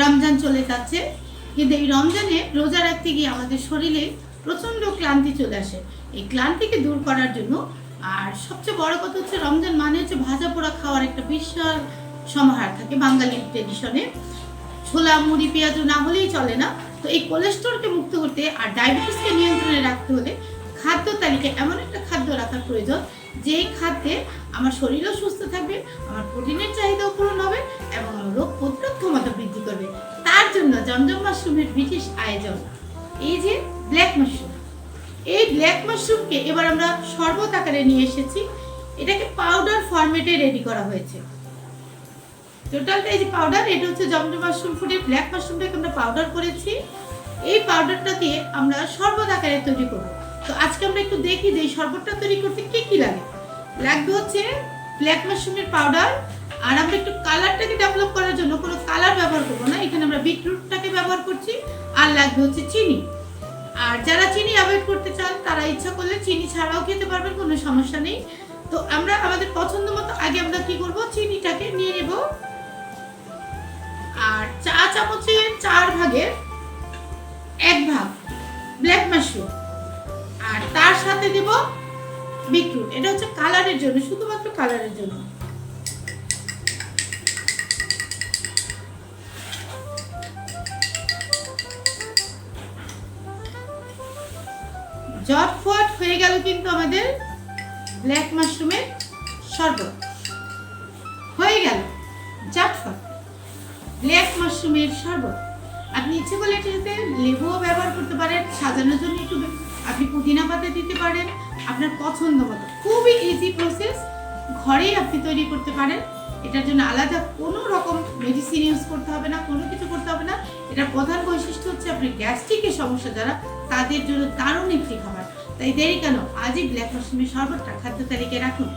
রমজান চলে যাচ্ছে, কিন্তু এই রমজানে রোজা রাখতে গিয়ে আমাদের শরীরে প্রচণ্ড ক্লান্তি চলে আসে। এই ক্লান্তিকে দূর করার জন্য, আর সবচেয়ে বড় কথা হচ্ছে রমজান মানে হচ্ছে ভাজা পোড়া খাওয়ার একটা বিশাল সমাহার থাকে বাঙালি ট্রেডিশনে। ছোলা মুড়ি পেঁয়াজ না হলেই চলে না। তো এই কোলেস্ট্রলকে মুক্ত করতে আর ডায়াবেটিসকে নিয়ন্ত্রণে রাখতে হলে খাদ্য তালিকায় এমন একটা খাদ্য রাখার প্রয়োজন যেই খাদ্যে আমার শরীরও সুস্থ থাকবে, আমার প্রোটিনের চাহিদাও পূরণ হবে এবং আমার রোগ প্রতিরোধ ক্ষমতা বৃদ্ধি করবে। তার জন্য জমজম মাশরুমের বিশেষ আয়োজন, এই যে ব্ল্যাক মাশরুম। এই ব্ল্যাক মাশরুমকে এবার আমরা শরবত আকারে নিয়ে এসেছি। এটাকে পাউডার ফরম্যাটে রেডি করা হয়েছে। টোটালটা এই যে পাউডার, এটা হচ্ছে জমজম মাশরুম ফুডের ব্ল্যাক মাশরুমটাকে আমরা পাউডার করেছি। এই পাউডারটা দিয়ে আমরা শরবত আকারে তৈরি করব। তো আজকে আমরা একটু দেখি যে এই শরবতটা তৈরি করতে কি কি লাগে। লাগবে হচ্ছে ব্ল্যাক মাশরুমের পাউডার, আর আমরা একটু কালারটাকে ডেভেলপ করার জন্য কোনো কালার ব্যবহার করবো না, এখানে আমরা বিটরুটটাকে ব্যবহার করছি। আর লাগবে হচ্ছে চিনি। আর যারা চিনি অ্যাভয়েড করতে চান তারা ইচ্ছা করলে চিনি ছাড়াও খেতে পারবেন, কোনো সমস্যা নেই। তো আমরা আমাদের পছন্দ মতো আগে আমরা কি করব, চিনিটাকে নিয়ে নেব। আর চা চামচের 4 ভাগের 1 ভাগ ব্ল্যাক মাশরুম, আর তার সাথে দেব বিটরুট। এটা হচ্ছে কালারের জন্য, শুধুমাত্র কালারের জন্য। জটফট হয়ে গেল কিন্তু আমাদের ব্ল্যাক মাশরুমের শরবত হয়ে গেল। জটফট ব্ল্যাক মাশরুমের শরবত। আপনি ইচ্ছে করলে এটার সাথে লেবুও ব্যবহার করতে পারেন, সাজানোর জন্য একটু আপনি পুদিনা পাতা দিতে পারেন, আপনার পছন্দ মতো। খুবই ইজি প্রসেস, ঘরেই আপনি তৈরি করতে পারেন। এটার জন্য আলাদা কোনো রকম মেডিসিন ইউজ করতে হবে না, কোনো কিছু করতে হবে না। এটার প্রধান বৈশিষ্ট্য হচ্ছে আপনার গ্যাস্ট্রিকের সমস্যা যারা, তাদের জন্য দারুণ একটি খাবার। তাই দেরি কেন, আজই ব্ল্যাক মাশরুমের শরবতটা খাদ্য তালিকায় রাখুন।